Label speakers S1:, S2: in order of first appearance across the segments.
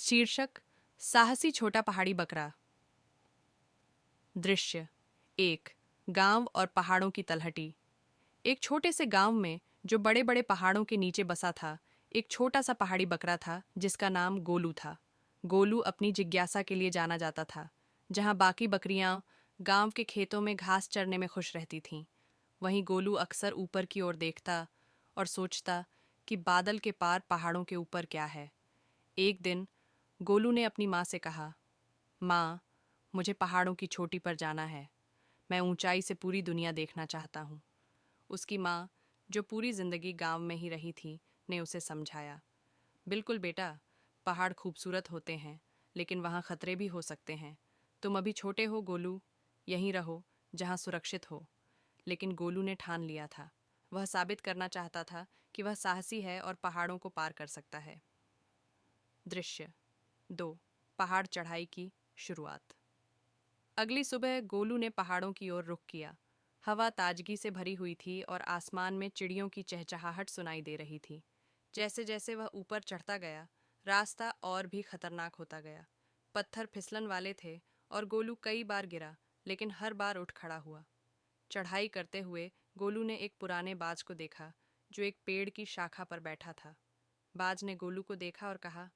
S1: शीर्षक साहसी छोटा पहाड़ी बकरा। दृश्य एक, गांव और पहाड़ों की तलहटी। एक छोटे से गांव में जो बड़े बड़े पहाड़ों के नीचे बसा था, एक छोटा सा पहाड़ी बकरा था जिसका नाम गोलू था। गोलू अपनी जिज्ञासा के लिए जाना जाता था। जहां बाकी बकरियां गांव के खेतों में घास चरने में खुश रहती थीं, वहीं गोलू अक्सर ऊपर की ओर देखता और सोचता कि बादल के पार पहाड़ों के ऊपर क्या है। एक दिन गोलू ने अपनी माँ से कहा, माँ, मुझे पहाड़ों की चोटी पर जाना है। मैं ऊंचाई से पूरी दुनिया देखना चाहता हूँ। उसकी माँ, जो पूरी जिंदगी गांव में ही रही थी, ने उसे समझाया, बिल्कुल बेटा, पहाड़ खूबसूरत होते हैं, लेकिन वहाँ खतरे भी हो सकते हैं। तुम अभी छोटे हो गोलू, यहीं रहो जहाँ सुरक्षित हो। लेकिन गोलू ने ठान लिया था। वह साबित करना चाहता था कि वह साहसी है और पहाड़ों को पार कर सकता है। दृश्य 2, पहाड़ चढ़ाई की शुरुआत। अगली सुबह गोलू ने पहाड़ों की ओर रुख किया। हवा ताजगी से भरी हुई थी और आसमान में चिड़ियों की चहचहाहट सुनाई दे रही थी। जैसे जैसे वह ऊपर चढ़ता गया, रास्ता और भी खतरनाक होता गया। पत्थर फिसलन वाले थे और गोलू कई बार गिरा, लेकिन हर बार उठ खड़ा हुआ। चढ़ाई करते हुए गोलू ने एक पुराने बाज को देखा जो एक पेड़ की शाखा पर बैठा था। बाज ने गोलू को देखा और कहा,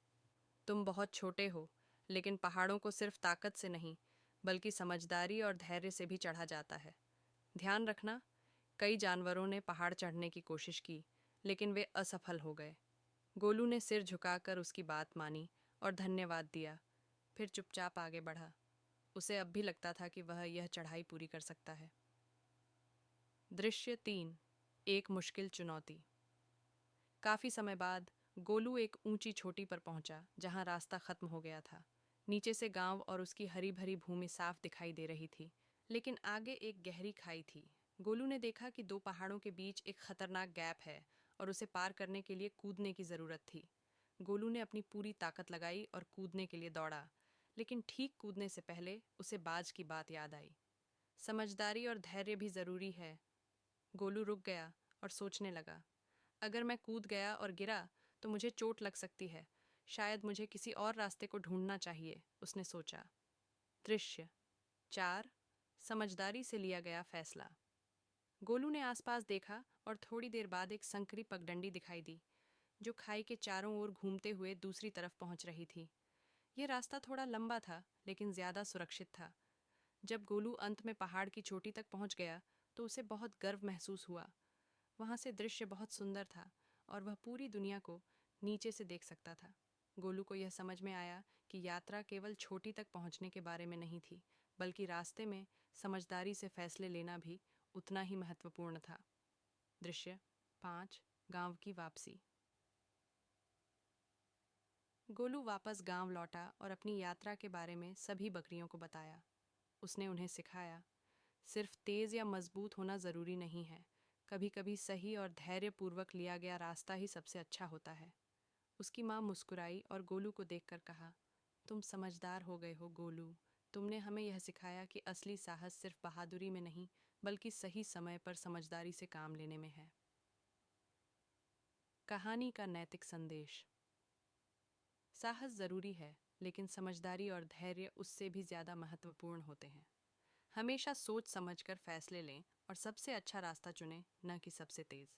S1: तुम बहुत छोटे हो, लेकिन पहाड़ों को सिर्फ ताकत से नहीं, बल्कि समझदारी और धैर्य से भी चढ़ा जाता है। ध्यान रखना, कई जानवरों ने पहाड़ चढ़ने की कोशिश की, लेकिन वे असफल हो गए। गोलू ने सिर झुकाकर उसकी बात मानी और धन्यवाद दिया, फिर चुपचाप आगे बढ़ा। उसे अब भी लगता था कि वह यह चढ़ाई पूरी कर सकता है। दृश्य 3, एक मुश्किल चुनौती। काफी समय बाद गोलू एक ऊंची चोटी पर पहुंचा जहां रास्ता खत्म हो गया था। नीचे से गांव और उसकी हरी भरी भूमि साफ दिखाई दे रही थी, लेकिन आगे एक गहरी खाई थी। गोलू ने देखा कि दो पहाड़ों के बीच एक खतरनाक गैप है और उसे पार करने के लिए कूदने की जरूरत थी। गोलू ने अपनी पूरी ताकत लगाई और कूदने के लिए दौड़ा, लेकिन ठीक कूदने से पहले उसे बाज की बात याद आई। समझदारी और धैर्य भी जरूरी है। गोलू रुक गया और सोचने लगा, अगर मैं कूद गया और गिरा तो मुझे चोट लग सकती है। शायद मुझे किसी और रास्ते को ढूंढना चाहिए, उसने सोचा। दृश्य 4, समझदारी से लिया गया फैसला। गोलू ने आसपास देखा और थोड़ी देर बाद एक संकरी पगडंडी दिखाई दी जो खाई के चारों ओर घूमते हुए दूसरी तरफ पहुंच रही थी। यह रास्ता थोड़ा लंबा था, लेकिन ज्यादा सुरक्षित था। जब गोलू अंत में पहाड़ की चोटी तक पहुंच गया तो उसे बहुत गर्व महसूस हुआ। वहां से दृश्य बहुत सुंदर था और वह पूरी दुनिया को नीचे से देख सकता था। गोलू को यह समझ में आया कि यात्रा केवल छोटी तक पहुंचने के बारे में नहीं थी, बल्कि रास्ते में समझदारी से फैसले लेना भी उतना ही महत्वपूर्ण था। दृश्य 5, गांव की वापसी। गोलू वापस गांव लौटा और अपनी यात्रा के बारे में सभी बकरियों को बताया। उसने उन्हें सिखाया, सिर्फ तेज या मजबूत होना जरूरी नहीं है। कभी कभी सही और धैर्यपूर्वक लिया गया रास्ता ही सबसे अच्छा होता है। उसकी माँ मुस्कुराई और गोलू को देखकर कहा, तुम समझदार हो गए हो गोलू। तुमने हमें यह सिखाया कि असली साहस सिर्फ बहादुरी में नहीं, बल्कि सही समय पर समझदारी से काम लेने में है। कहानी का नैतिक संदेश। साहस जरूरी है, लेकिन समझदारी और धैर्य उससे भी ज्यादा महत्वपूर्ण होते हैं। हमेशा सोच समझकर फैसले लें और सबसे अच्छा रास्ता चुनें, न कि सबसे तेज।